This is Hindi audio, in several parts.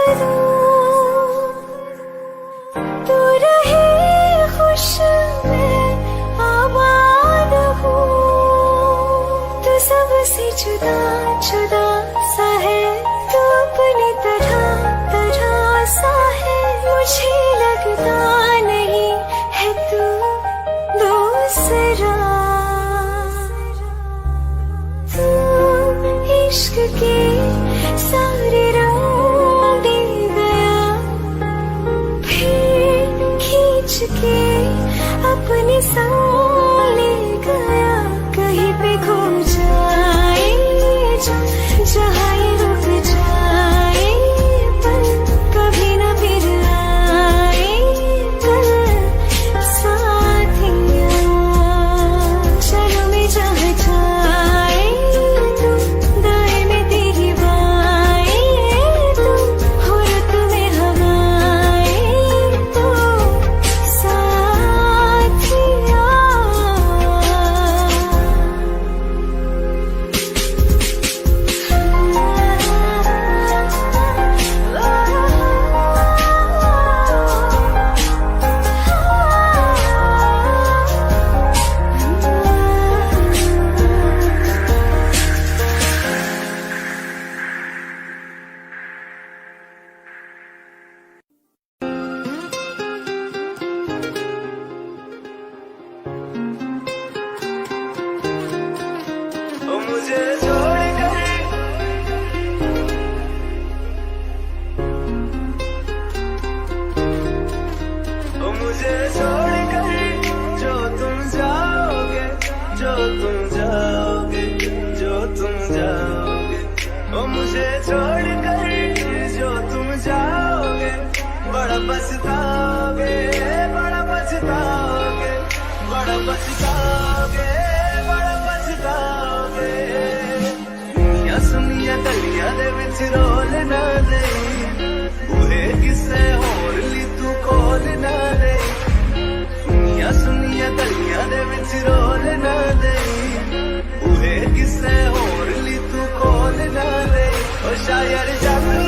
करूं, तू रहे खुश मैं आबाद हूँ। तू सबसे जुदा जुदा सा है, तू अपनी तरह तरह सा है। मुझे लगता नहीं है तू दूसरा। तू इश्क के सारे रंग दे गया, फिर खींच के अपने संग ले गया। कहीं पे खो जाए जहाँ ये रुक जाए, पर कभी न फिर आए कल साथिया। चलो मैं जहाँ जाए तू, दाएं में तेरी बाएं तू, हो रुत में हवाएं तू साथिया। मुझे छोड़कर मुझे छोड़कर जो तुम जाओगे, जो तुम जाओगे, जो तुम जाओगे। मुझे छोड़कर जो तुम जाओगे, बड़ा पछताओगे, बड़ा पछताओगे, बड़ा पछताओगे, बड़ा पछताओगे। सुनिया गलियां दे विच रोल ना दे, बूहे किसे होर ली तू खोल ना दे। सुनिया गलियां दे विच रोल ना दे, बूहे किसे होर ली तू खोल ना दे। ओ शायर जानी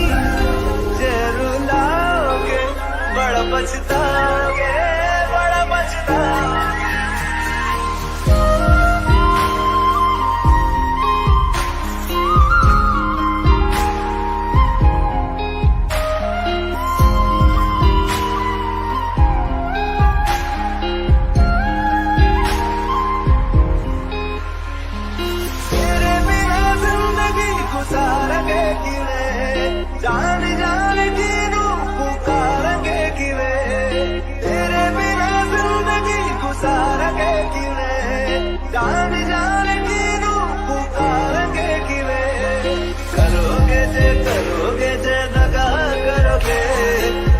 जे रुलाओगे, बड़ा पछताओगे, बड़ा पछताओगे। जान जान की रूह पुकारेंगे किवे, तेरे बिना जिंदगी गुजारेंगे किवे। जान जान की रूह पुकारेंगे किवे। करोगे जे दगा करोगे,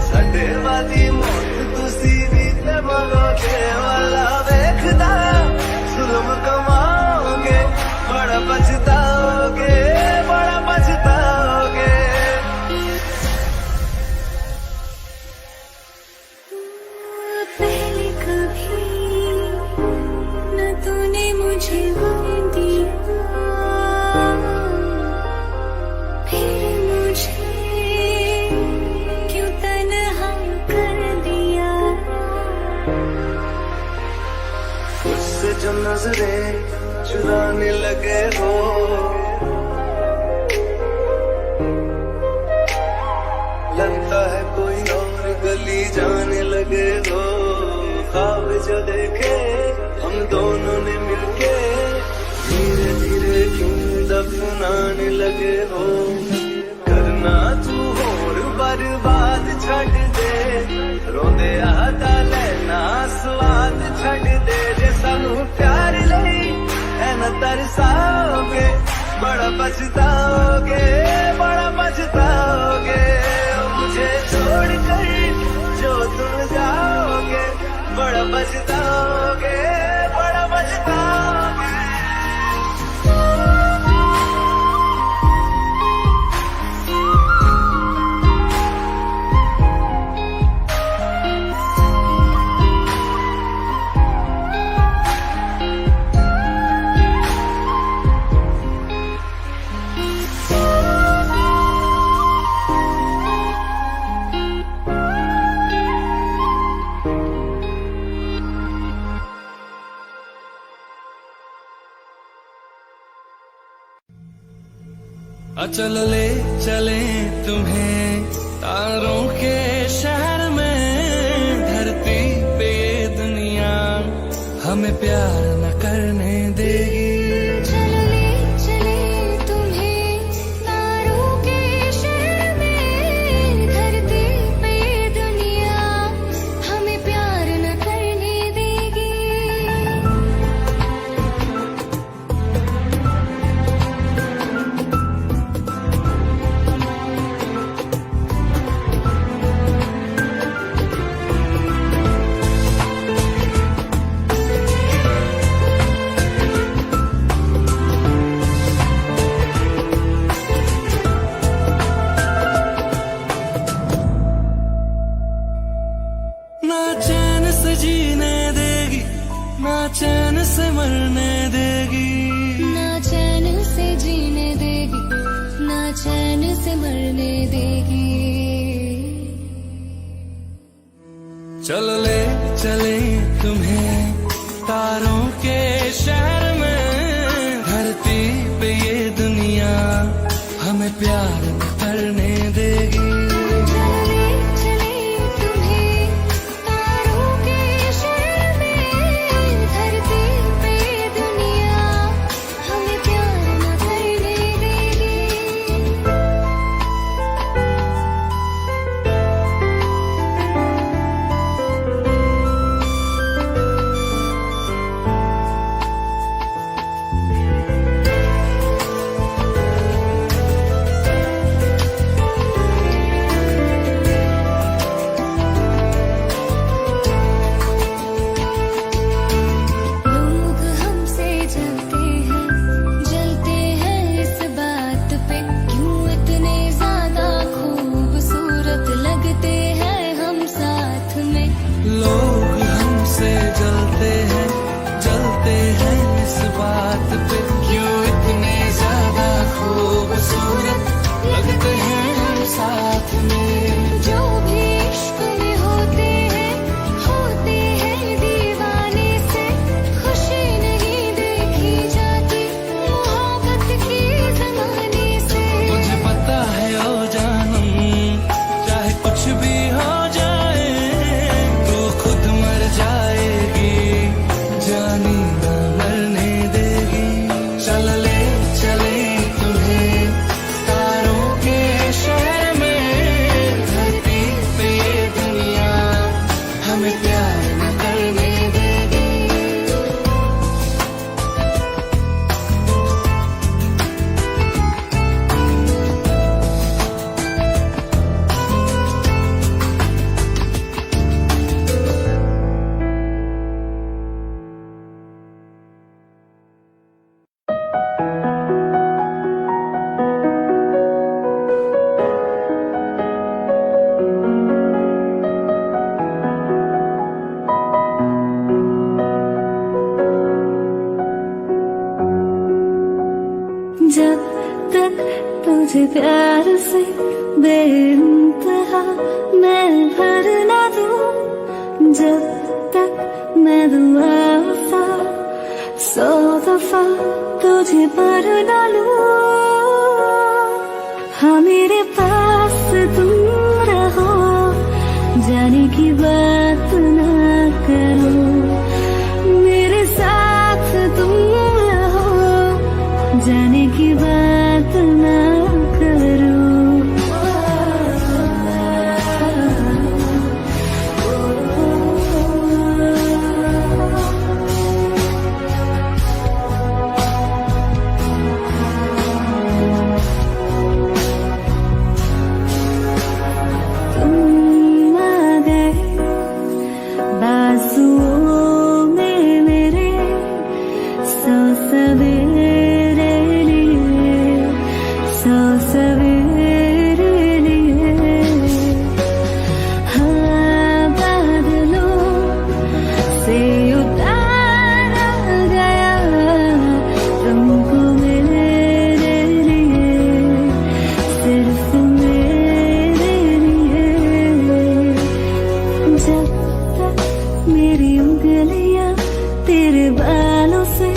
साडे वाली मौत तुसी भी ते मरोगे। वाला वेखदा जुल्म कमाओगे, बड़ा पछताओगे, बड़ा पछताओगे। पहले कभी न तूने मुझे दिया, फिर मुझे क्यों तन्हा कर दिया। उससे जो नजरें चुराने लगे हो, लगता है कोई और गली जाने लगे हो। ख्वाब जो देखे हम दोनों ने मिलके, धीरे धीरे क्यों दफनाने लगे हो। करना तू होर बर्बाद छड़ दे, रोंदे आता लेना स्वाद छड़ दे। जे सानू प्यार लई है न तरसाओगे, बड़ा पछताओगे, बड़ा पछताओगे। मुझे छोड़कर जो तुम जाओगे, बड़ा पछताओगे, बड़ा पछताओगे। चल ले चले तुम्हें तारों के शहर में, धरती पे ये दुनिया हमें प्यार न करने देगी। चल ले चले तुम्हें तारों के शहर में, धरती पे ये दुनिया हमें प्यार न करने देगी। ना चैन से जीने देगी, ना चैन से मरने देगी। ना चैन से जीने देगी, ना चैन से मरने देगी। चल ले चले तुम्हें तारों के शहर में, धरती पे ये दुनिया हमें प्यार न करने देगी। चल ले चले तुम्हें तारों के शहर में, धरती पे ये दुनिया हमें प्यार न करने देगी। लोग हमसे जलते हैं इस बात पे, क्यों इतने ज्यादा खूबसूरत लगते हैं हम साथ में। लोग हमसे जलते हैं इस बात पे, क्यों इतने ज्यादा खूबसूरत लगते हैं हम साथ में। जो भी इश्क में होते हैं दीवाने से, खुशी नहीं देखी जाती मोहब्बत की जमाने से। मुझे पता है ओ जानम, चाहे कुछ भी हो जाए तो खुद मर जाएगी, जानी न मरने देगी। चल ले चले तुम्हें तारों के शहर में, धरती पे ये दुनिया हमें प्यार न करने देगी। जब तक तुझे प्यार से बेइंतहा मैं भर ना दूं, जब तक मैं दुआ वफा 100 दफा तुझे पर डालूं। हाँ मेरे पास तुम रहो, जाने की बात ना करो, मेरे साथ तुम रहो, जाने की बात ना करो। तुम आ गए बाजुओं में मेरे, 100 सवेरे लिए, 100 सवेरे लिए। हाँ बादलों से उतारा गया तुमको मेरे लिए, सिर्फ मेरे लिए। जब तक मेरी उंगलियां तेरे बालों से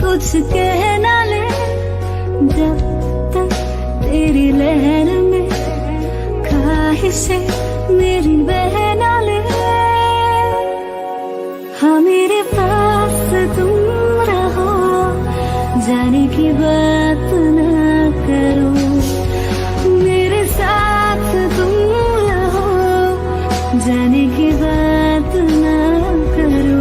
कुछ कह ना ले, जब तक किसे मेरी बहना ले। हाँ मेरे पास तुम रहो, जाने की बात ना करो, मेरे साथ तुम रहो, जाने की बात ना करो।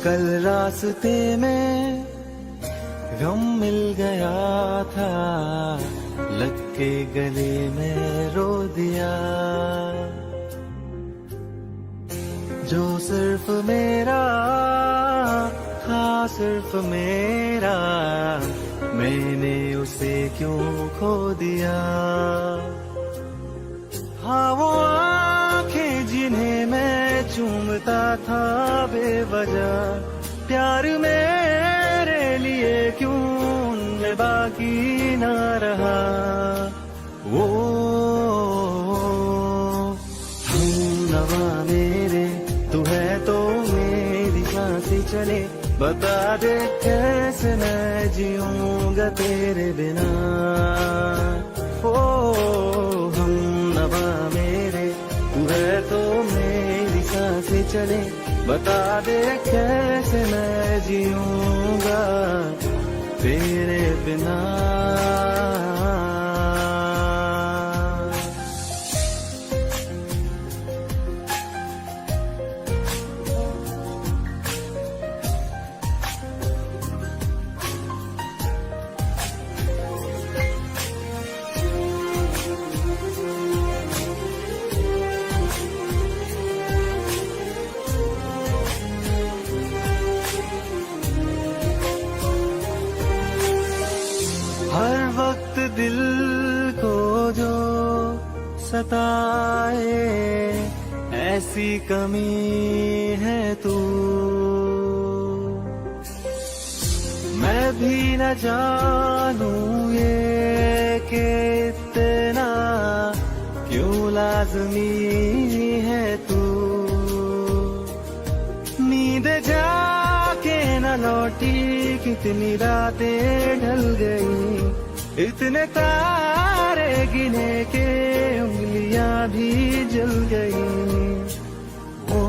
कल रास्ते में गम मिल गया था, लग के गले में रो दिया। जो सिर्फ मेरा था, सिर्फ मेरा, मैंने उसे क्यों खो दिया। हाँ वो आंखें जिन्हें मैं चूमता था बेवजह, प्यार मेरे लिए क्यों उनमें बाकी ना रहा। वो हम नवा मेरे, तू है तो मेरी सांसें चले, बता दे कैसे मैं जीऊंगा तेरे बिना। ओ हम नवा मेरे, तू है तो मेरी सांसें चले, बता दे कैसे मैं जीऊंगा तेरे बिना। हर वक्त दिल को जो सताए, ऐसी कमी है तू। मैं भी न जानूं ये कि इतना क्यों लाज़मी है तू। नींद जाके न लौटी, कितनी रातें ढल गई, इतने तारे गिने के उंगलियां भी जल गई। ओ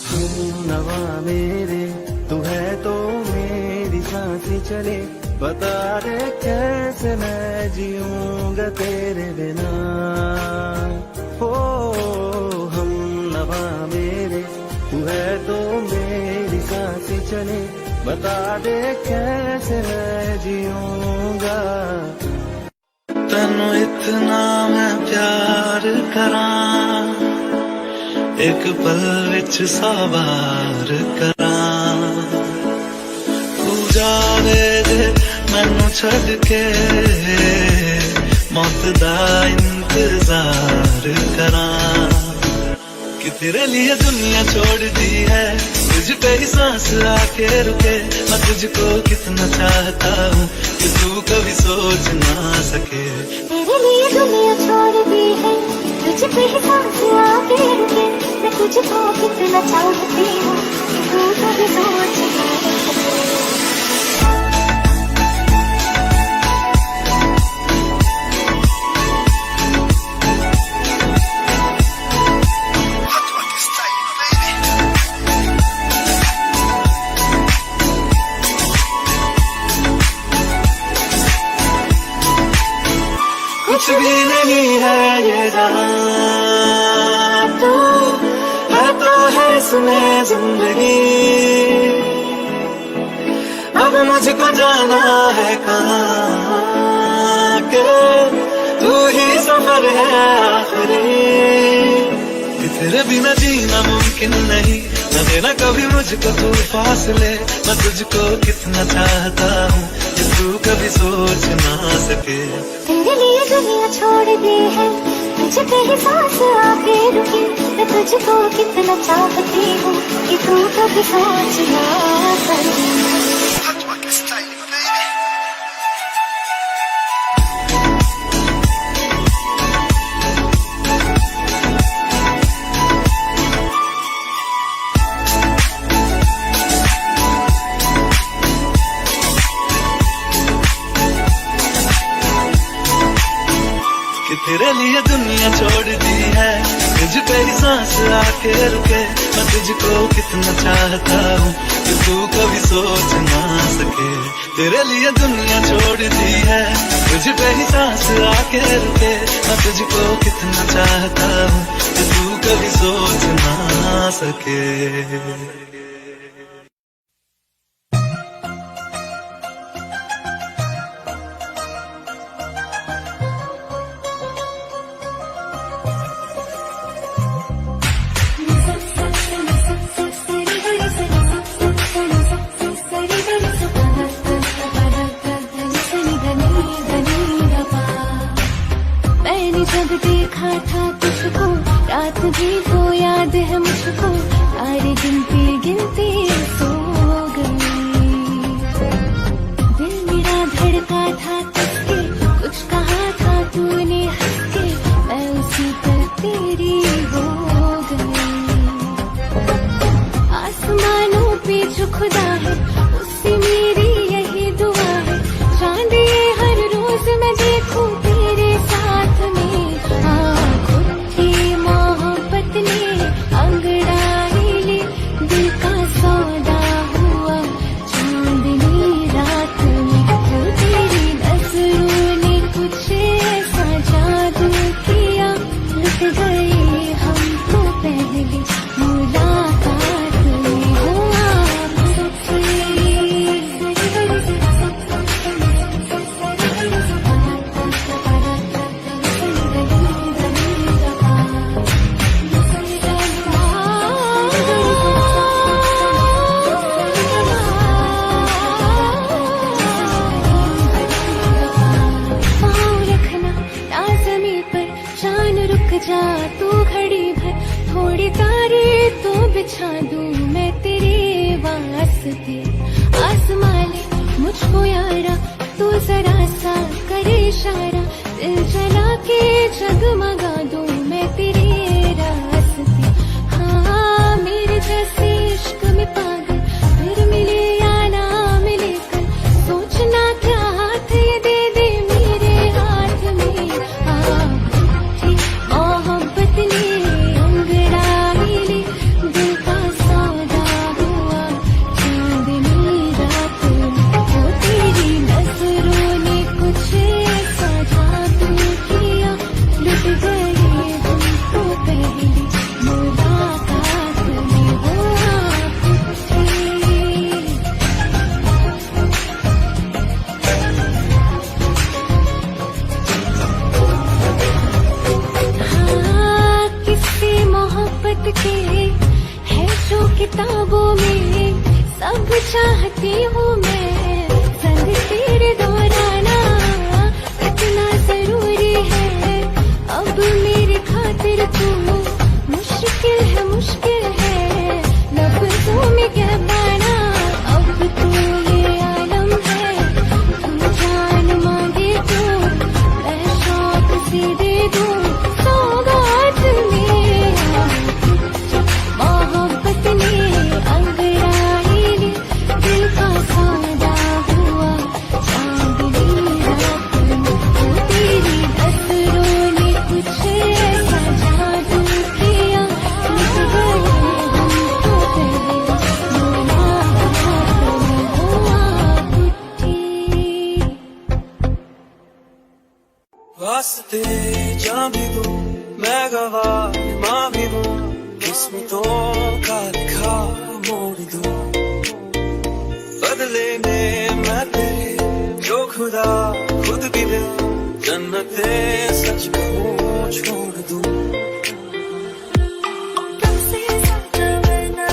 हम नवा मेरे, तू है तो मेरी सांसें चले, बता दे कैसे मैं जीऊंगा तेरे बिना। ओ हम नवा मेरे, तू है तो मेरी सांसें चले, बता दे कैसे मैं जीऊंगा। तन्नू इतना मैं प्यार करां, एक पल विच सवार करां। तू जाने दे मैनू छड़ के, मौत दा इंतजार करां। कि तेरे लिए दुनिया छोड़ दी है, तुझ पे ही सांस आके रुके। मैं तुझको कितना चाहता हूँ कि तू कभी सोच ना सके। तेरे लिए दुनिया छोड़ दी है, तुझ पे ही सांस आके रुके। मैं तुझको कितना चाहती हूँ कि तू कभी सोच ना सके। कुछ भी नहीं है ये जहां, तू है तो है इसमें जिंदगी। अब मुझको जाना है कहाँ के, तू ही सफर है आखिरी। कि तेरे बिना जीना मुमकिन नहीं, न देना कभी मुझको तू फासले, मैं तुझको कितना चाहता हूँ कि तू कभी सोच ना सके। तेरे लिए दुनिया छोड़ दी है, तुझ पे ही सांस आके रुकी, मैं तुझको कितना चाहती हूँ कि तू कभी सोच ना सके। कि तेरे लिए दुनिया छोड़ दी है, तुझ पे ही सांस आके रुके, मैं तुझको कितना चाहता हूँ कि तू कभी सोच ना सके। तेरे लिए दुनिया छोड़ दी है, तुझ पे ही सांस आके रुके, मैं तुझको कितना चाहता हूँ कि तू कभी सोच ना सके। जब देखा था तुझको रात भी तो याद है मुझको, सारे गिनती गिनती सो गई। दिल मेरा धड़का था तुझके, कुछ कहा था तूने हंस के, मैं उसी पर तेरी हो गई। आसमानों पे जो खुदा है उससे मेरी यही दुआ है, चांद ये हर रोज मैं देखूं तेरे साथ में। अंगड़ाई ले दिल का सौदा हुआ, चांदनी रात में तो तेरी नजरों ने कुछ ऐसा जादू किया, लुट गए हम तो पहली मुलाकात में। हुआ जा तू घड़ी भर, थोड़ी तारे तो बिछा दूं मैं तेरे वास्ते। आसमां ले मुझको यारा, तू जरा सा करे इशारा, दिल जला के जगमगा दूं मैं तेरे रास्ते। हाँ मेरे जैसे इश्क में पागल फिर मिले या ना मिले कल, सोचना क्या हाथ ये दे दे मेरे हाथ में। के है जो किताबों में सब चाहती हूँ मैं, संग तेरे दोहराना इतना जरूरी है। अब मेरी खातिर तू मुश्किल है लफ्जों में कह पाना। अब तू ये आलम है, तू जान मांगे तो मैं शौक से दे दूँ सौगात में। मोहब्बत ने अंगड़ाई ले दिल का सौदा हुआ, चांदनी रात में तो तेरी नजरों ने कुछ ऐसा जादू किया, लुट गए हम तो पहले मुलाकात में। हुआ पुट्ठी वास्ते जान भी दूं मैं गवाह माँ भी दूं, किस्मतों का लिखा मोड़ दूं, बदले में मैं तेरे जो खुदा खुद भी दे, जन्नते सच कहूँ छोड़ दूं। तुमसे ज्यादा मैं ना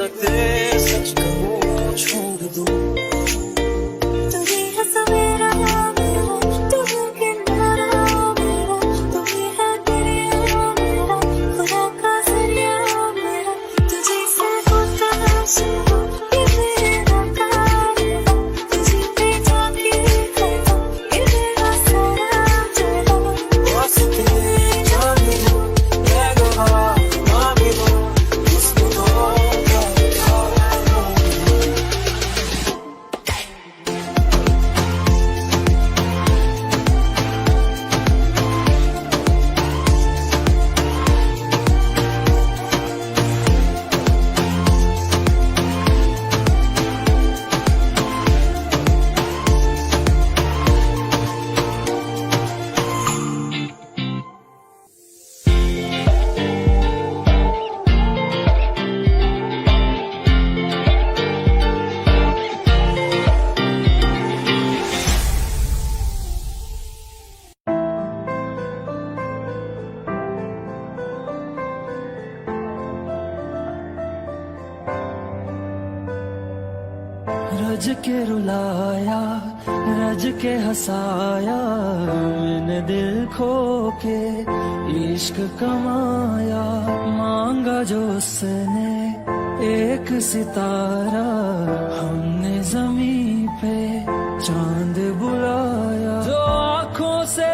मिन्नते सच कहूँ छोड़ दूँ। तू ही है सवेरा मेरा, तू है किनारा मेरा, तू ही है दरिया मेरा, खुदा का जरिया मेरा। तुझे से होता शुरू ये मेरा कारवां, तुझे पे जाके करता ये मेरा सारा जलवा। वास्ते जाने दो, मैं गवाह मांगे दो, उसको दो रज के रुलाया, रज के हंसाया, मैंने दिल खो के इश्क कमाया। मांगा जो उसने एक सितारा, हमने जमीन पे चांद बुलाया। जो आँखों से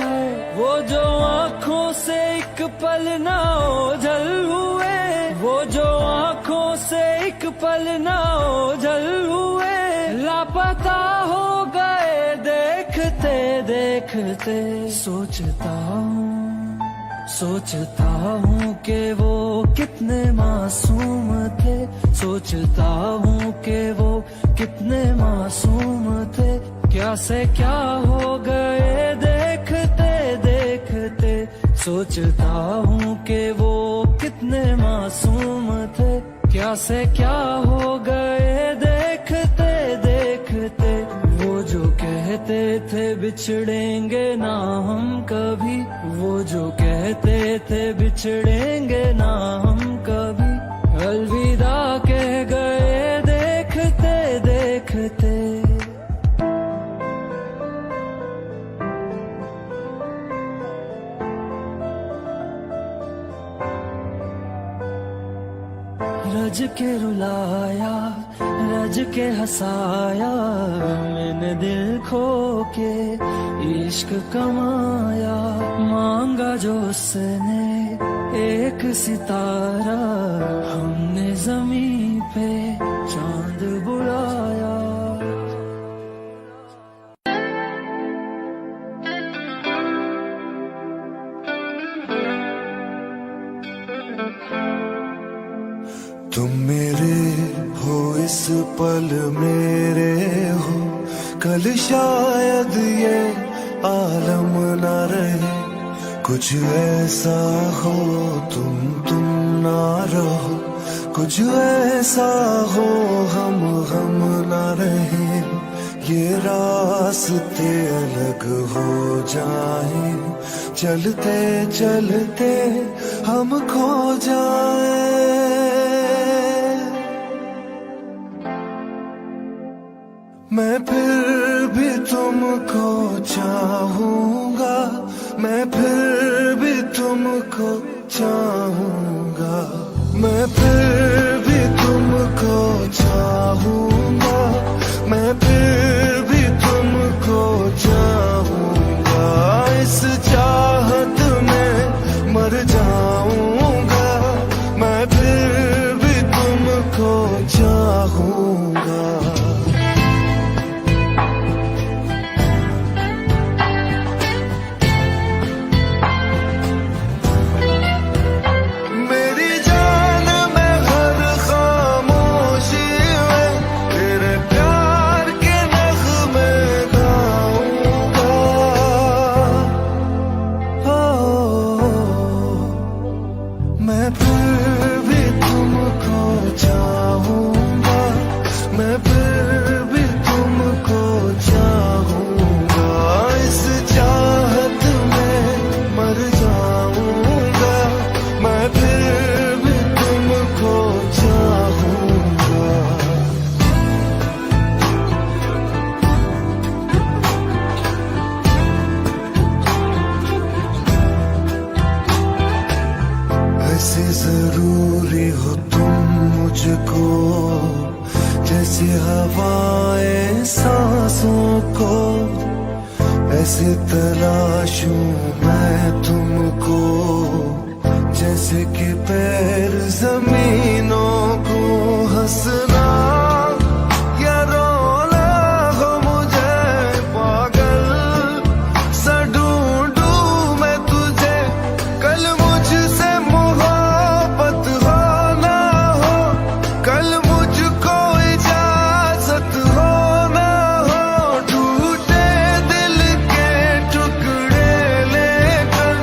है, वो जो आँखों से एक पल ना ओझल हुए, वो जो आँखों से एक पल ना ओझल हुए, लापता हो गए देखते देखते। सोचता हूँ कि वो कितने मासूम थे, सोचता हूँ कि वो कितने मासूम थे। क्या से क्या हो गए देखते देखते। सोचता हूँ कि वो कितने मासूम थे, क्या से क्या हो गए देखते देखते। वो जो कहते थे बिछड़ेंगे ना हम कभी, वो जो कहते थे बिछड़ेंगे ना हम कभी, अलविदा कह गए देखते देखते। रज के रुलाया, रज के हंसाया, मैंने दिल खो के इश्क कमाया। मांगा जो उसने एक सितारा, हमने जमीन पे चांद बुलाया। तुम मेरे हो इस पल मेरे हो, कल शायद ये आलम न रहे। कुछ ऐसा हो तुम ना रहो, कुछ ऐसा हो हम ना रहे। ये रास्ते अलग हो जाए, चलते चलते हम खो जाए। मैं फिर भी तुमको चाहूंगा, मैं फिर भी तुमको चाहूंगा, मैं फिर भी तुमको चाहूंगा, मैं फिर भी तुमको चाहूंगा। इस चाहत में मर जाऊंगा, मैं फिर भी तुमको चाहूंगा। जरूरी हो तुम मुझको, जैसे हवाएं सांसों को, ऐसे तलाशूं मैं तुमको, जैसे कि पैर जमीनों को। हंसना या रोना हो मुझे पागल सा ढूंढूं मैं तुझे, कल मुझसे मोहब्बत हो ना हो, कल मुझको इजाजत हो ना हो, टूटे दिल के टुकड़े लेकर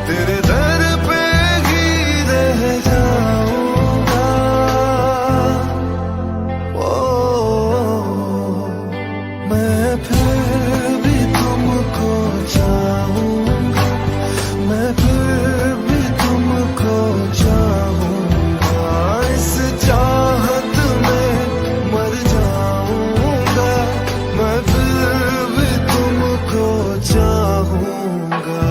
तेरे दर पे ही रह जाऊंगा। ओ मैं फिर भी तुमको चाहूंगा, मैं फिर भी तुमको चाहूंगा, इस चाहत में मर जाऊंगा, मैं फिर भी तुमको चाहूंगा।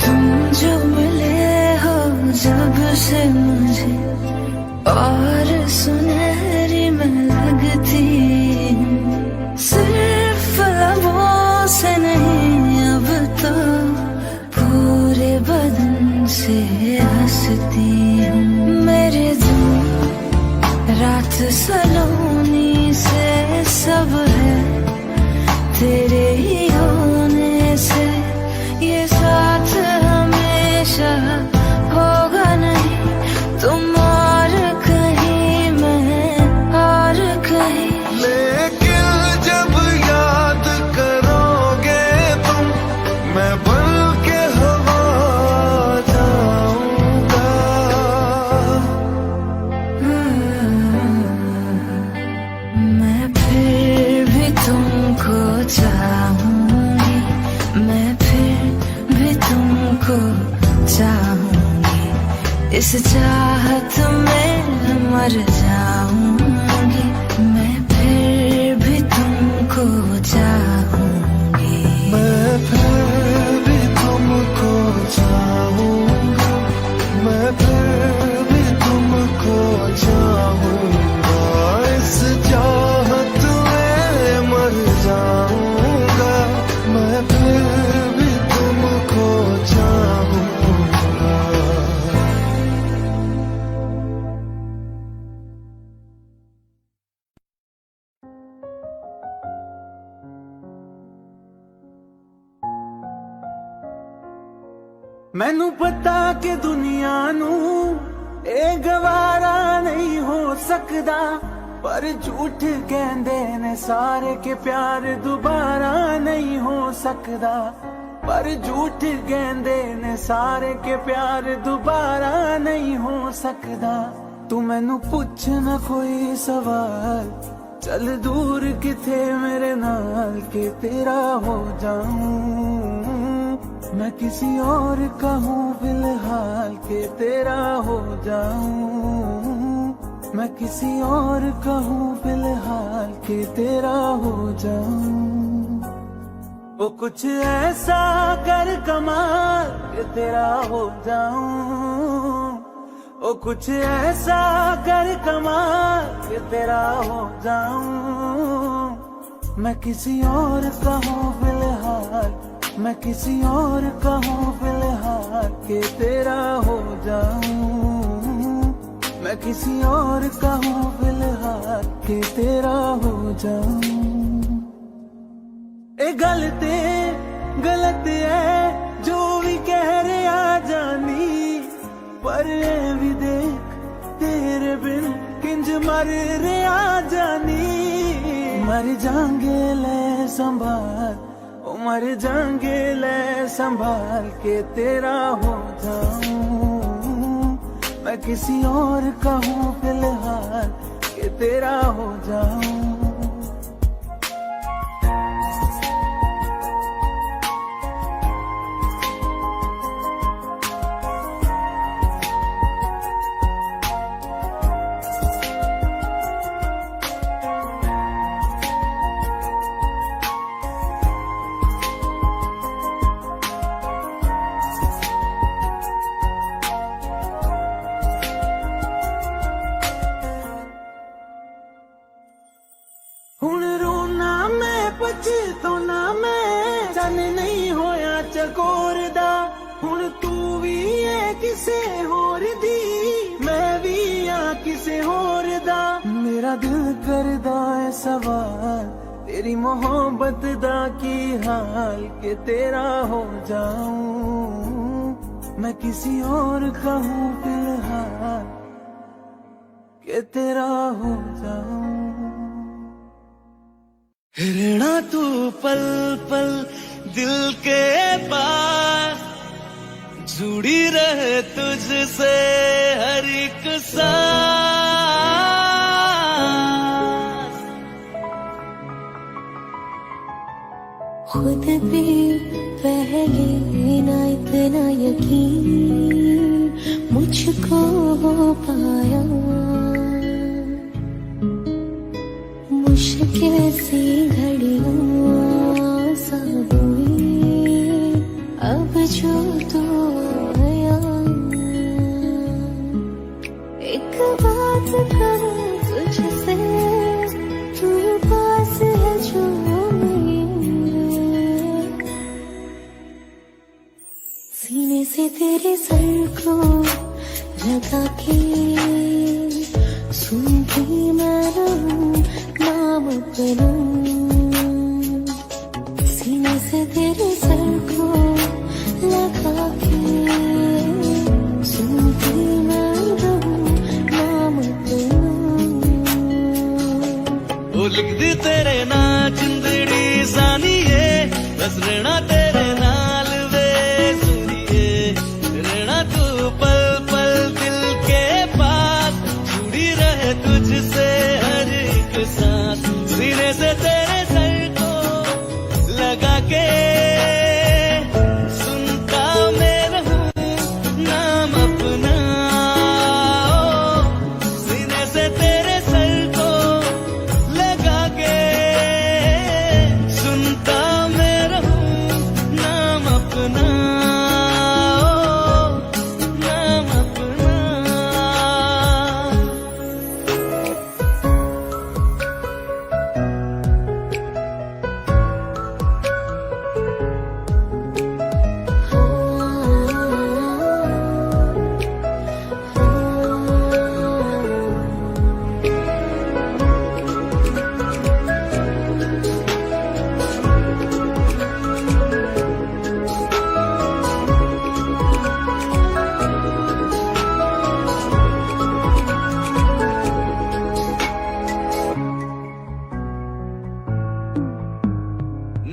तुम जो मिले हो जब से मुझे, और सुनहरी मैं लगती हूँ, सिर्फ लबों से नहीं अब तो पूरे बदन से हंसती हूँ। मेरे दिन रात सलोनी से सब है तेरे ही होने से, ये साथ हमेशा होगा नहीं, तुम और कहीं मैं और कहीं। लेकिन जब याद करोगे तुम, मैं बन के हवा जाऊंगा। मैं फिर भी तुमको चाहूंगी, मैं फिर भी तुमको चाहूंगी, इस चाहत में मर जाऊंगी, मैं फिर भी तुमको चाहूंगी। मैं फिर भी तुमको चाहूंगा, मैं फिर भी तुमको चाहूंगा, इस चाहत में मर जाऊंगा, मैं फिर भी तुमको चाहूंगा। मैनू पता कि दुनिया नू ए गवारा नहीं हो सकदा, पर झूठ कहंदे ने सारे के प्यार दोबारा नहीं हो सकदा, पर झूठ कहंदे ने सारे के प्यार दोबारा नहीं हो सकदा। तू मैनू पुछ ना कोई सवाल, चल दूर किथे मेरे नाल के तेरा हो जाऊं, मैं किसी और का हूँ फिलहाल के तेरा हो जाऊं, मैं किसी और का हूँ फिलहाल के तेरा हो जाऊं। वो कुछ ऐसा कर कमाल के तेरा हो जाऊं, वो कुछ ऐसा कर कमाल के तेरा हो जाऊं, मैं किसी और का हूँ फिलहाल, मैं किसी और का हूँ फिलहाल के तेरा हो जाऊं, मैं किसी और का हूँ फिलहाल के तेरा हो जाऊं। ए गलत है जो भी कह रहे आ जानी, पर ए भी देख तेरे बिन किंज मर रहे आ जानी। मर जाएंगे ले संभाल, मर जाएंगे ले संभाल के तेरा हो जाऊं, मैं किसी और का हूँ फिलहाल के तेरा हो जाऊं। विच तो ना मैं चन नहीं होया चकोर दा हुण तू भी है किसे होर दी मैं भी आ किसे होर दा मेरा दिल करदा है सवाल तेरी मोहब्बत दा की हाल के तेरा हो जाऊं मैं किसी और का हूँ फिलहाल के तेरा हो जाऊं रहना तू पल पल दिल के पास जुड़ी रहे तुझसे हर एक सांस खुद पे पहले ना इतना यकीन मुझको हो पाया मुश्किल सी घड़ियां सा हुई अब जो तो आया एक बात कहूं तुझसे तू पास है जो सीने से तेरे सर को लगा के सुनती मैं रहूं नाम अपना सीने से तेरे सर को लगा के सुनती मैं रहूं नाम अपना वो लिख दी तेरे ना जिंदड़ी सानिए बस रहना तेरे नाल वे सुनिए रहना तू पल पल दिल के पास जुड़ी रहे तुझसे हर एक सांस सीने से तेरे सर को लगा के सुनता मैं रहूं नाम अपना सीने से तेरे सर को लगा के सुनता मैं रहूं नाम अपना नाम अपना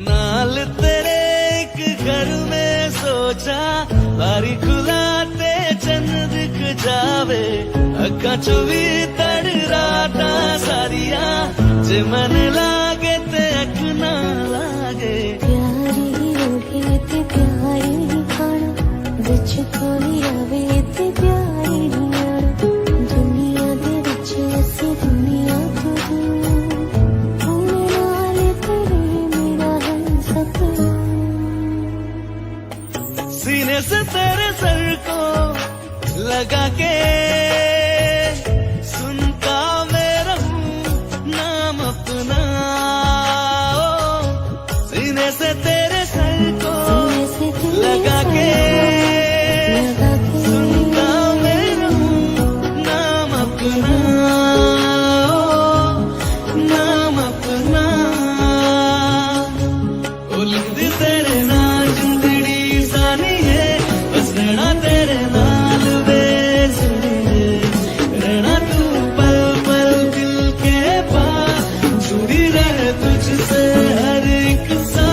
नाल तेरे एक घर में सोचा बारी खुलाते चंद दिख जावे अखा चो भी तड़ राता सारिया जे मन लागे ते अख ना लागे प्यारी होगी ते प्यारी खाना विच कोई आवे ते प्यारी नियाण दुनिया दे विच ऐसी दुनिया तो हुण नाल तेरे मेरा है सपना सीने से तेरे सर को लगा के सुनता मैं रहूं नाम अपना सीने से तेरे सर को लगा के सुनता मैं रहूं नाम अपना नाम अपना ओ लिख दी तेरे नाल जिंदड़ी सानी है बस रहना तेरे नाल वे सुनिए रहना तू पल पल दिल के पास जुड़ी रहे तुझसे हर एक सांस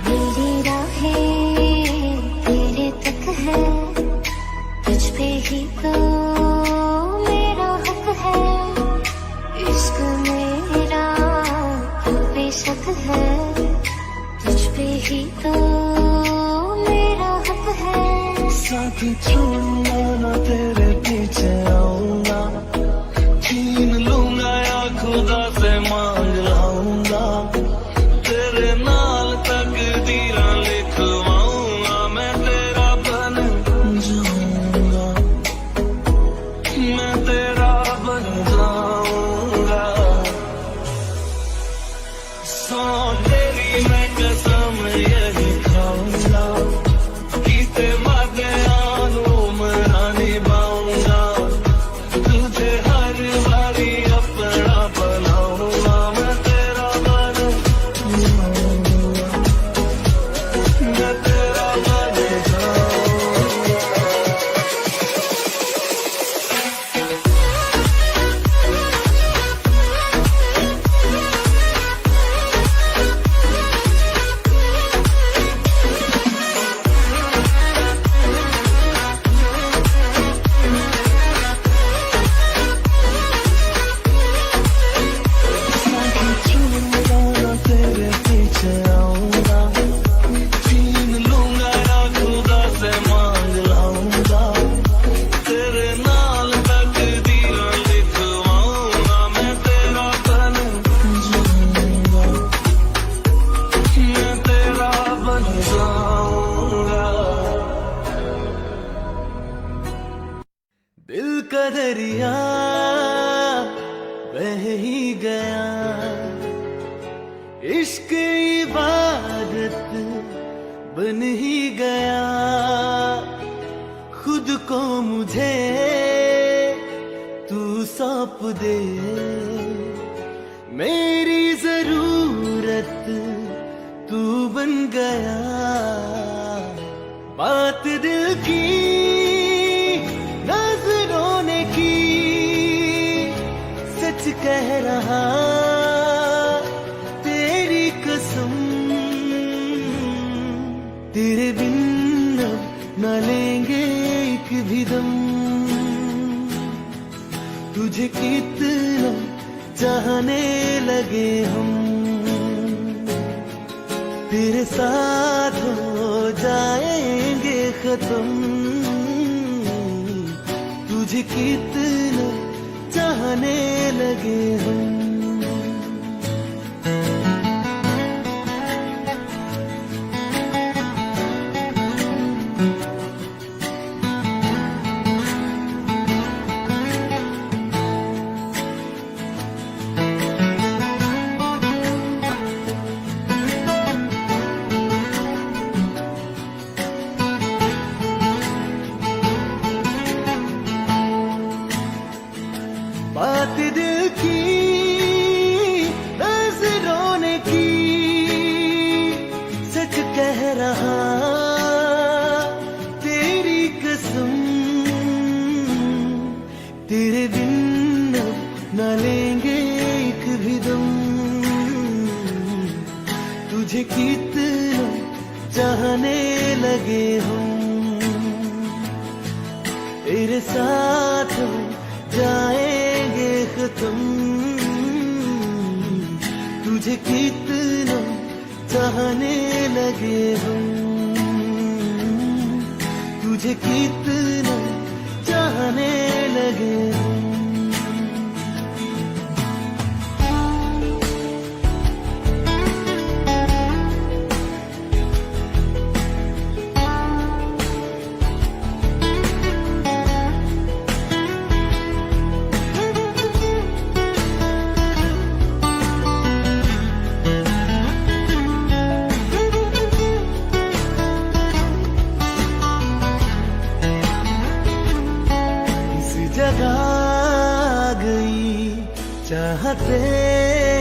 मेरी राहें तेरे तक है तुझ पे ही तो मेरा हक है इश्क मेरा तो बेशक है तुझ पे ही तो मेरा हक है साथ छोड़ूंगा ना तेरे पीछे आऊंगा छीन लूंगा या खुदा से तेरा बन जाऊंगा। सौ तेरी मैं कसम यही खाऊंगा, कीते वादे आनू मैं निभाऊंगा। तुझे हर बारी अपना बनाऊंगा, मैं तेरा बन जाऊंगा, मैं तेरा बन जाऊंगा। तेरे पीछे आऊंगा, छीन लूंगा ना खुदा से मांग लाऊंगा। तेरे नाल तकदीर लिखवाऊंगा, मैं तेरा बन जाऊंगा, मैं तेरा बन जाऊंगा। दिल का दरिया बह ही गया, इश्क इबादत बन ही गया। खुद को मुझे तू सौंप दे, मेरी जरूरत तू बन गया। बात दिल की नजरों ने की, सच कह रहा तेरी कसम। तेरे बिन अब न लेंगे एक भी दम, तुझे कितना चाहने लगे हम। तेरे साथ हो जाएंगे खत्म, तुझे कितना चाहने लगे हम। बात दिल की नजरों ने की, सच कह रहा तेरी कसम। तेरे बिन अब न लेंगे एक भी दम, तुझे कितना चाहने लगे हम। तेरे साथ हो जाएंगे खत्म, तुझे कितना चाहने लगे हम। तुझे कितना चाहने लगे हम। जगा गई चाहते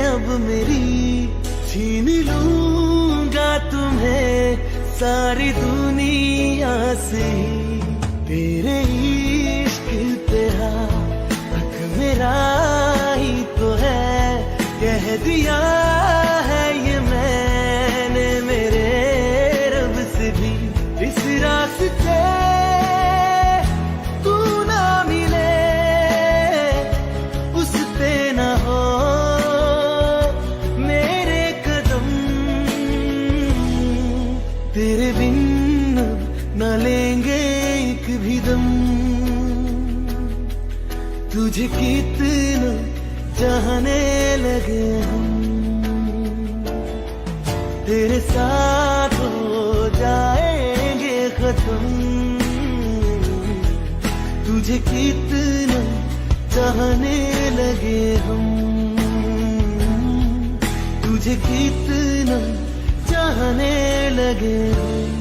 अब मेरी, छीन लूंगा तुम्हें सारी दुनिया से। तेरे इश्क पे हक मेरा ही तो है, कह दिया है ये मैंने मेरे रब से भी। इस रास्ते तेरे बिन अब न लेंगे एक भी दम, तुझे कितना चाहने लगे हम। तेरे साथ हो जाएंगे खत्म, तुझे कितना चाहने लगे हम, तुझे कितना चाहने लगे हम।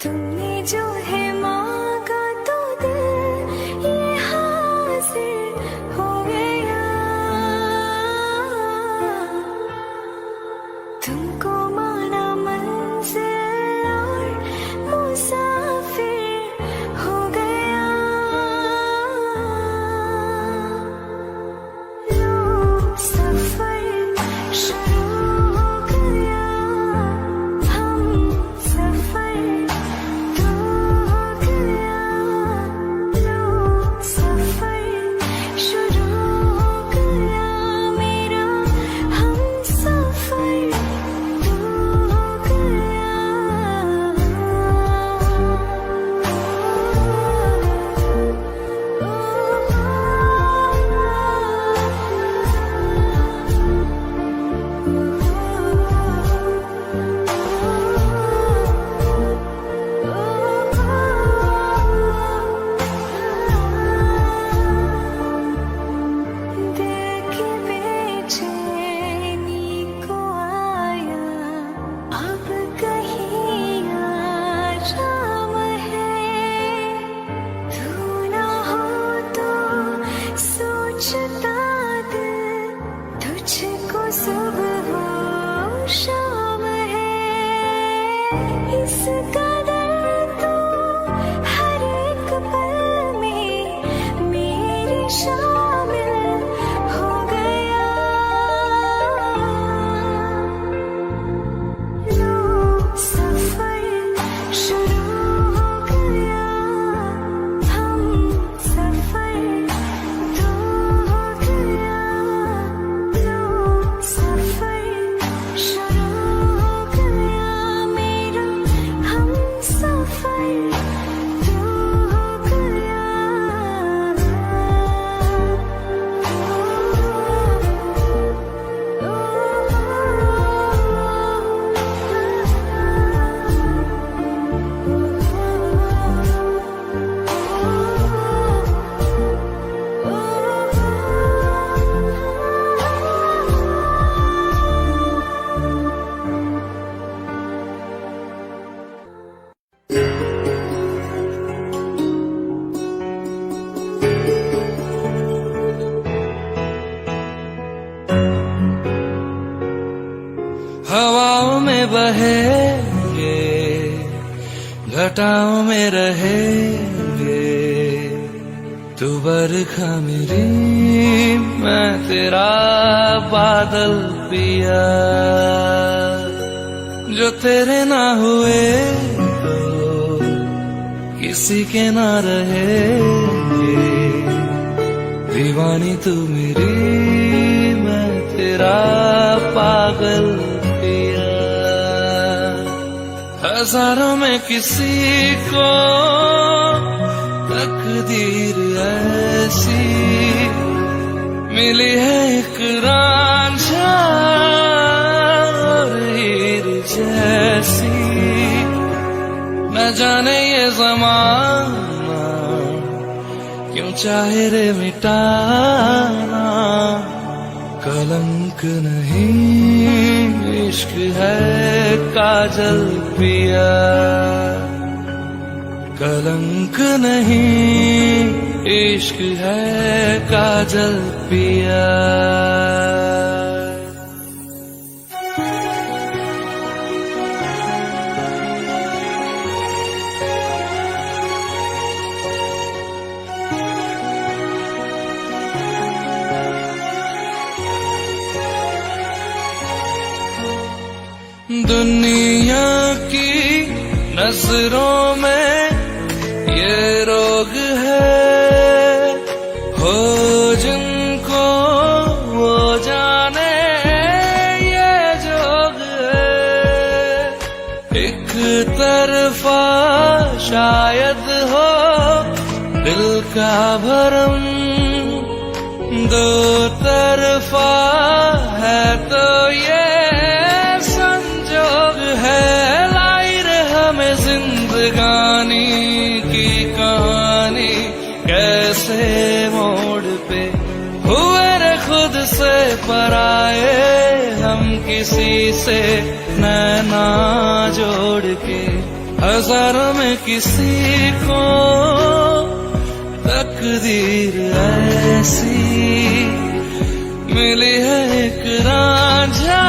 तुमने जो है मांगा तो दिल ये हासिल हो गया। तुमको माना मंजिल और मुसाफिर हो गया। लो सफर शुरू हो गया, हम सफर तुझको सुबह हो शाम है। इस कदर तो हर एक पल में मेरी शामिल हो गया। लो सफर शुरू हो गया, हम सफर हवाओं में बहेंगे, घटाओं में रहेंगे, तू बरखा मेरी मैं तेरा बादल पिया। जो तेरे ना हुए तो किसी के ना रहेंगे, दीवानी तू मेरी मैं तेरा पागल पिया। हजारों में किसी को तकदीर ऐसी मिली है, एक रांझा और हीर जैसी। न जाने ये ज़माना क्यों चाहे रे मिटाना, कलंक नहीं इश्क है काजल पिया। कलंक नहीं इश्क है काजल पिया। दुनिया की नजरों में ये रोग है, हो जिनको वो जाने ये जोग है। एक तरफा शायद हो दिल का भरम, दो तरफा है तो ये संजोग है। लाई रे हमें जिंदगानी की कहानी, कैसे मोड़ पे हुए रे खुद से पराए, हम किसी से नैना जोड़ के। हजारों में किसी को तकदीर ऐसी मिली है, एक रांझा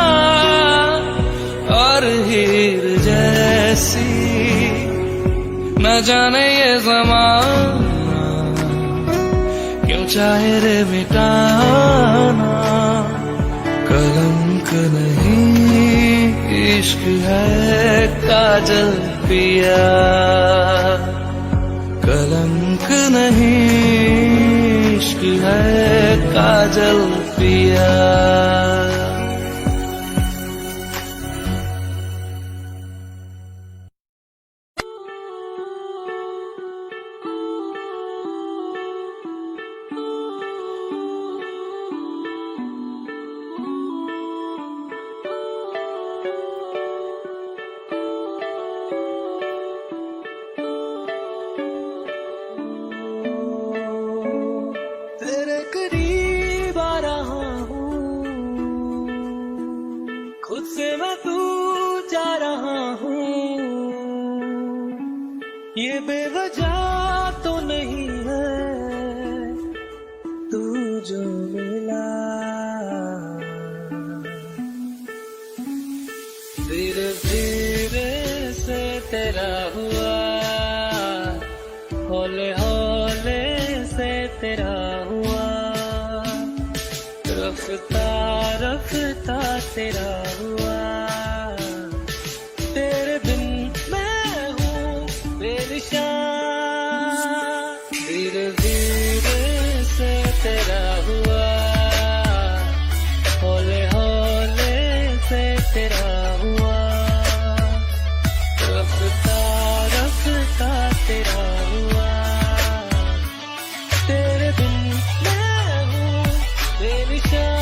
और हीर जैसी। न जाने ये ज़माना क्यों चाहे रे मिटाना, कलंक नहीं इश्क है काजल पिया, कलंक नहीं इश्क है काजल पिया। तेरे करीब आ रहा हूँ, खुद से मैं दूर जा रहा हूँ। ये बेवजह तो नहीं है तू जो मिला, धीरे धीरे से तेरा हुआ, हौले हौले से तेरा हुआ, रफ्ता रफ्ता तेरा हुआ। तेरे बिन मैं हूँ बेनिशान, धीरे धीरे से तेरा हुआ, हौले हौले से तेरा हुआ, रफ्ता रफ्ता तेरा हुआ। तेरे बिन मैं हूँ बेनिशान।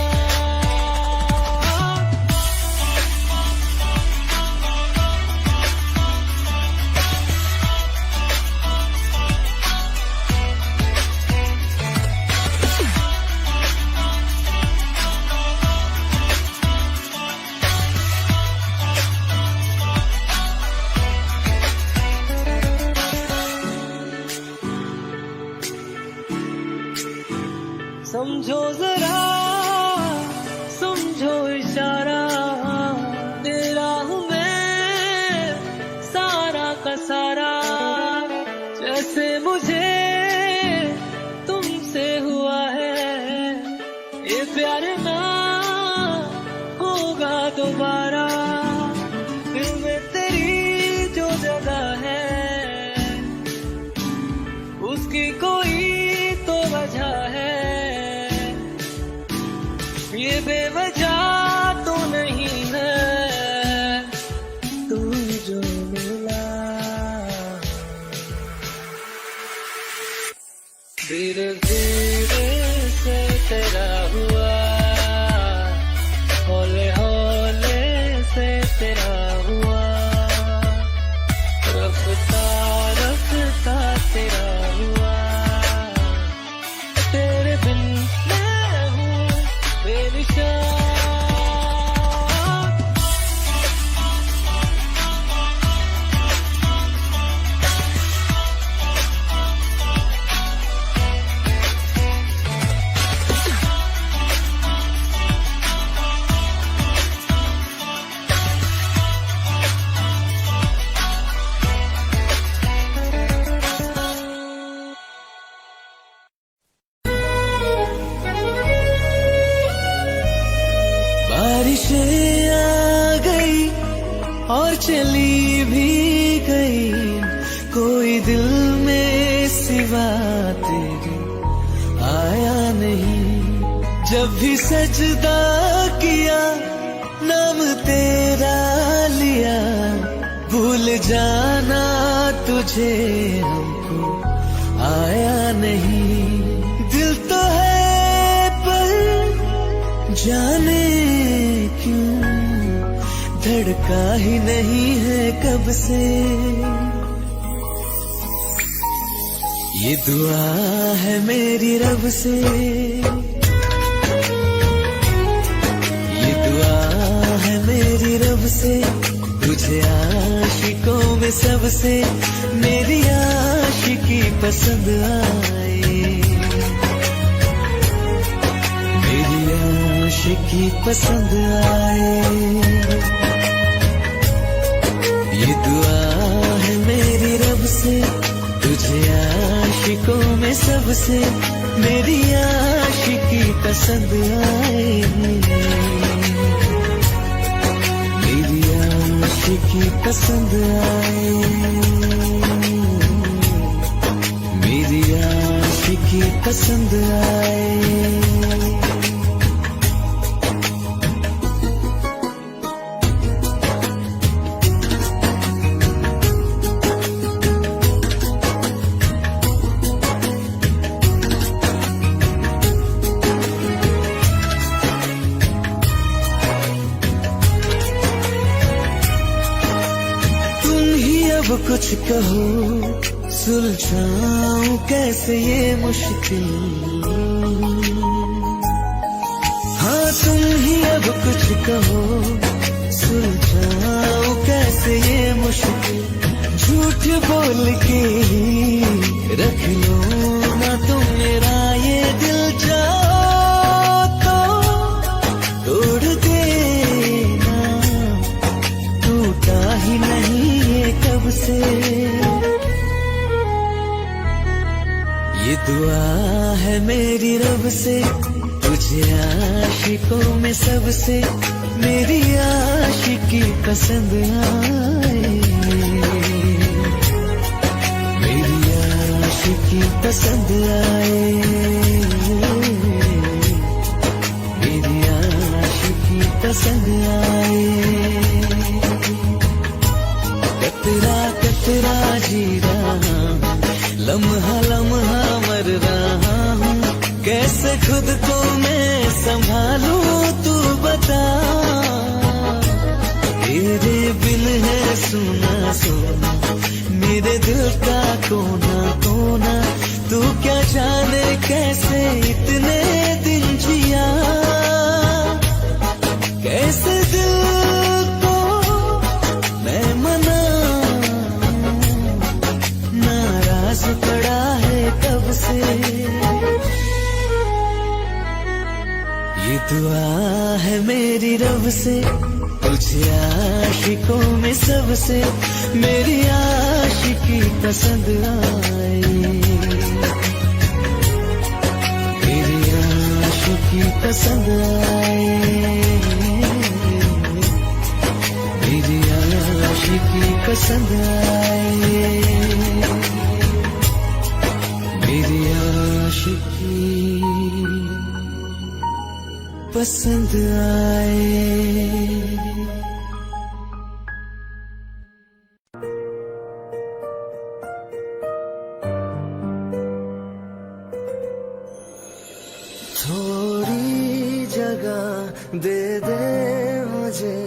समझो जरा समझो इशारा, तेरा हूँ मैं सारा का सारा। जैसे मुझे तुमसे हुआ है ये प्यार ना होगा दोबारा। दिल में तेरी जो जगह है उसकी कोई तो वजह है, ये बेवजह तो नहीं है तू जो मिला। धीरे धीरे से तेरा हुआ, हौले हौले से तेरा हुआ, रफ्ता रफ्ता तेरा हुआ। तेरे बिन मैं हूँ बेनिशान। बारिशें आ गई और चली भी गई, कोई दिल में सिवा तेरे आया नहीं। जब भी सजदा किया नाम तेरा लिया, जाना तुझे हमको आया नहीं। दिल तो है पर जाने क्यों धड़का ही नहीं है कब से। ये दुआ है मेरी रब से, ये दुआ है मेरी रब से, तुझे आशिकों में सबसे मेरी आशिकी पसंद आए, मेरी आशिकी पसंद आए। ये दुआ है मेरी रब से, तुझे आशिकों में सबसे मेरी आशिकी पसंद आए, मेरी आशिकी पसंद आए, मेरी आशिकी पसंद आए। अब कुछ कहो सुलझाऊं कैसे ये मुश्किल, हाँ तुम ही अब कुछ कहो सुलझाऊं कैसे ये मुश्किल। झूठ बोल के ही रख लो ना तुम मेरा ये दिल, जाओ तो तोड़ देना, टूटा ही नहीं कब से। ये दुआ है मेरी रब से, तुझे आशिकों में सबसे मेरी आशिकी पसंद आए, मेरी आशिकी पसंद आए, मेरी आशिकी पसंद आए। कतरा कतरा जी रहा हूँ, लम्हा लम्हा मर रहा हूँ, कैसे खुद को मैं संभालूं तू बता। तेरे बिन है सुना सुना मेरे दिल का कोना कोना, तू क्या जाने कैसे इतने दिन जिया, कैसे दिल को मैं मना, नाराज पड़ा है कब से। ये दुआ है मेरी रब से, तुझे आशिकों में सबसे मेरी आशिकी पसंद आए, मेरी आशिकी पसंद आए, मेरी आशिकी पसंद आए, मेरी आशिकी पसंद आए। थोड़ी जगह दे दे मुझे,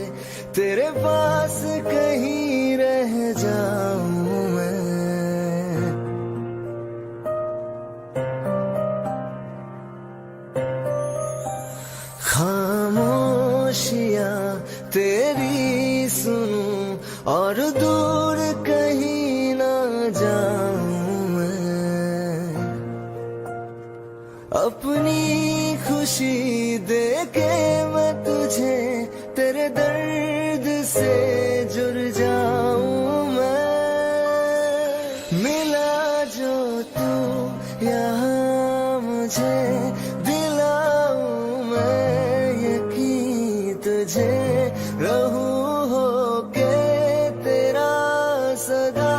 तेरे पास कहीं रह जाऊं मैं। खामोशियां तेरी सुनूं और दूर कहीं ना जाऊं मैं। अपनी खुशी दे के मैं तुझे तेरे दर्द से जुड़ जाऊं मैं। मिला जो तू यहाँ मुझे दिलाऊं मैं यकीन तुझे, रहूं होके तेरा सदा,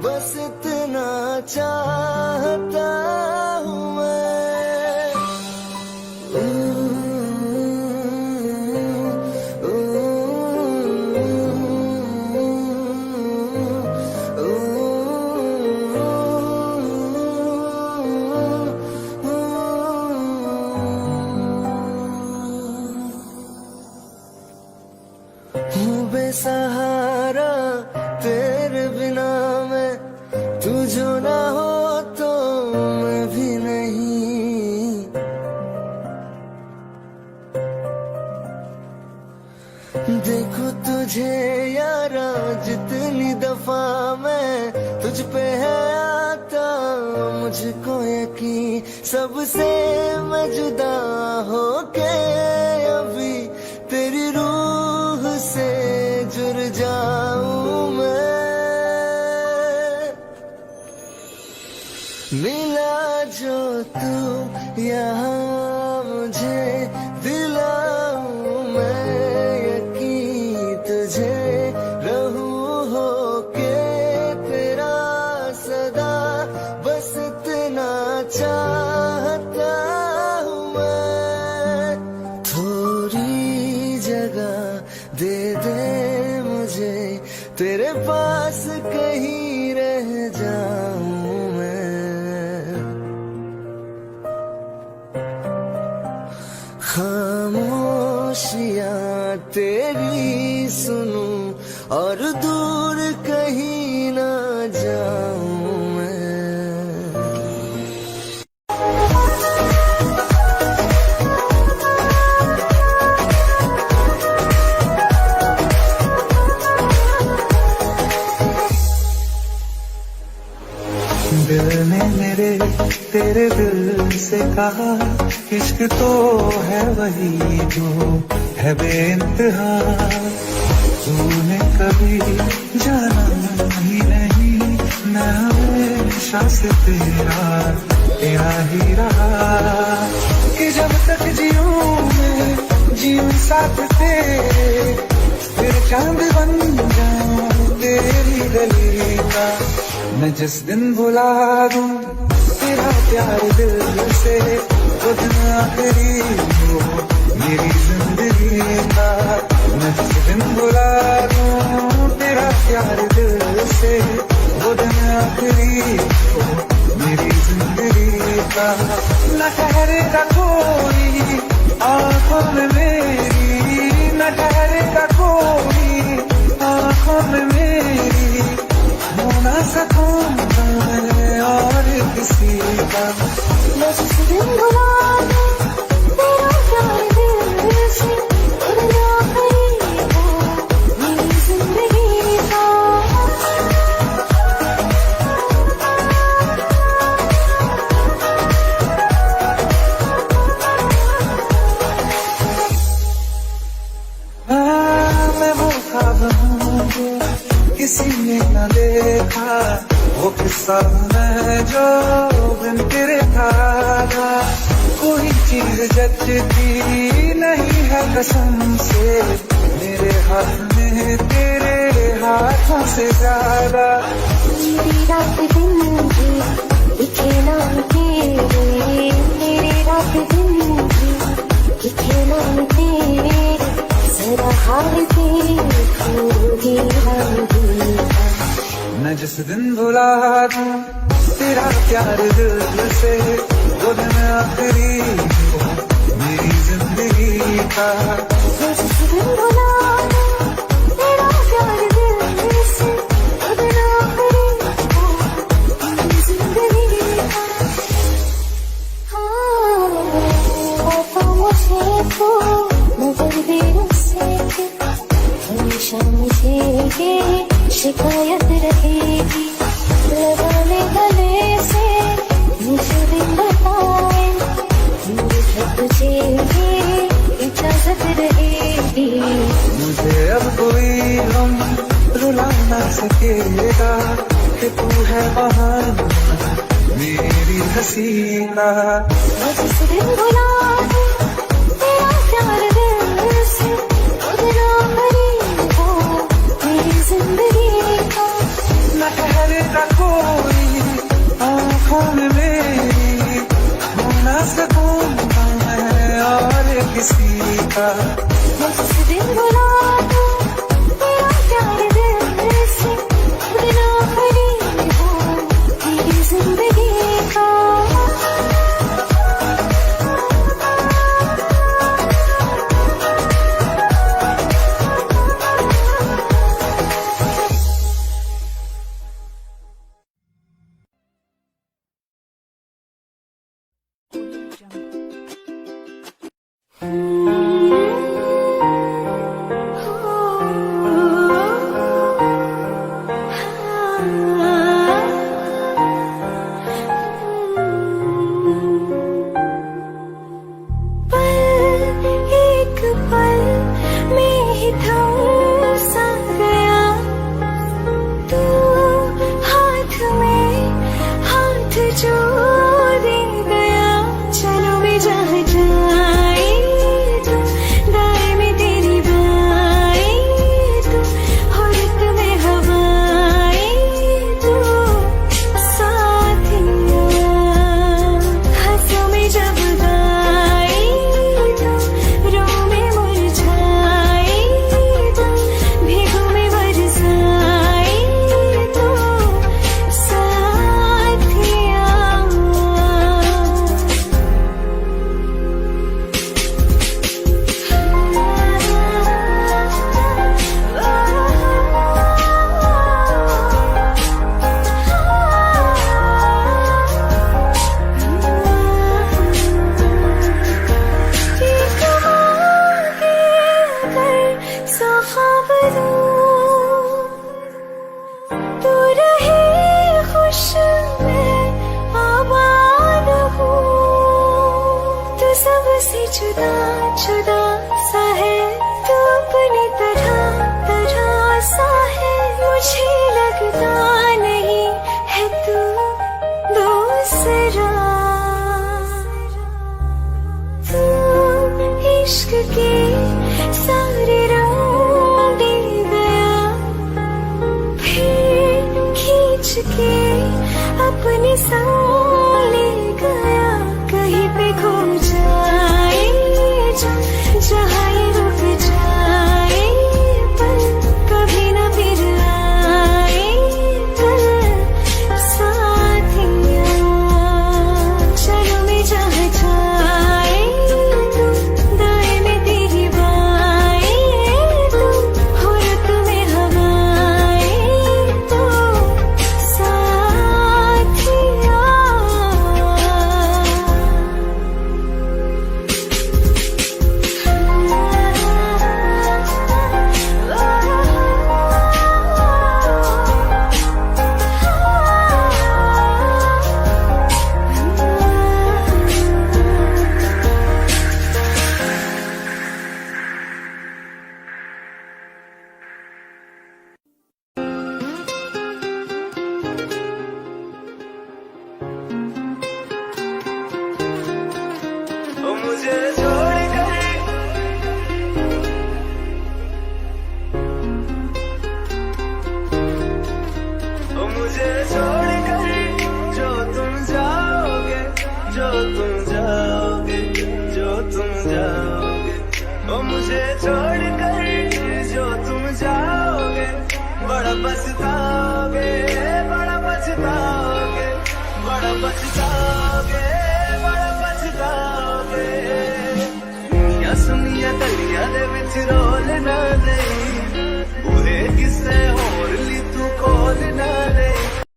बस इतना चाहता हूँ मैं। बेसहारा तेरे बिना मैं, तू जो ना हो तो मैं भी नहीं। देखो तुझे यारा जितनी दफा मैं तुझ पे है आता, मुझको यकीन सबसे मैं जुदा होके अभी तेरी रूह से जुड़ जाऊं मैं। मिला जो तू यहाँ मुझे दिलाऊं मैं यकीन तुझे, रहूं होके तेरा सदा, बस इतना चाहता हूँ मैं। थोड़ी जगह दे दे मुझे, तेरे पास कहीं रह जाऊं मैं। खामोशियाँ तेरी सुनूं और दूर कहीं ना जाऊं मैं। दिल ने मेरे तेरे दिल से कहा, इश्क तो है वही जो है बेइंतहा। तूने कभी जाना ही नहीं, मैं हमेशा से तेरा ही रहा। कि जब तक जीऊं मैं जीऊं साथ तेरे, फिर चांद बन जाऊं तेरी गली का। मैं जिस दिन भुला दूं तेरा प्यार दिल से, वो दिन आखिरी हो मेरी जिंदगी का। मैं जिस दिन भुला दूं तेरा प्यार दिल से, वो दिन आखिरी हो मेरी जिंदगी का। न ठहरेगा कोई आंखों में मेरी, न ठहरेगा कोई आंखों में मेरी, हो ना सकूंगा मैं और किसी का। मैं जिस दिन भुला दूं तेरा प्यार दिल से, वो दिन आखिरी हो मेरी जिंदगी का। मैं वो ख्वाब हूँ जो किसी ने न देखा, वो किस्सा है जो बिन तेरे था। कोई चीज जचती नहीं है कसम से, मेरे हाथ में तेरे हाथों से ज्यादा। मेरी रात दिन की लिखे नाम तेरे, मेरी रात दिन की लिखे नाम तेरे, जरा हाल देखूंगी हम दिल का। मैं जिस दिन भुला दूं तेरा प्यार दिल से, वो दिन आखिरी हो मेरी जिंदगी का। मैं जिस दिन भुला दूं तेरा प्यार दिल से, वो दिन आखिरी हो मेरी जिंदगी का। हाँ, तो मुझे तो नजर देने से हमेशा मुझे ये शिकायत रहेगी। लगाने गले से मुझे दिन बताए, मुझे तुझे ये इजाजत रहेगी। मुझे अब कोई गम रुला ना सकेगा, कि तू है वहाँ मेरी हंसी का। मैं जिस दिन भुला दूं तेरा प्यार दिल से, वो दिन आखिरी हो मेरी जिंदगी का। न ठहरेगा कोई आँखों में मेरी, हो ना सकूंगा मैं और किसी का। मैं जिस दिन भुला दूं तेरा प्यार दिल से, वो दिन आखिरी हो मेरी जिंदगी का। जुदा जुदा सा है तू अपनी तरह तरह सा है मुझे लगता नहीं है तू दूसरा तू इश्क के सारे रंग दे गया फिर खींच के अपने संग ले गया कहीं पे खो जाए जहाँ ये रुक जाए पर कभी न फिर आए पर साथिया चलो मैं जहाँ जाए तू दाएं में तेरी बाएं तू हो रुत में हवाएं तो ओ मुझे छोड़ कर ओ मुझे छोड़ कर जो तुम जाओगे जो तुम जाओगे जो तुम जाओगे ओ मुझे छोड़ कर जो तुम जाओगे बड़ा पछताओगे बड़ा पछताओगे बड़ा पछताओगे बड़ा पछताओगे सुनिया गलियां दे विच रोल ना दे बुरे किस्से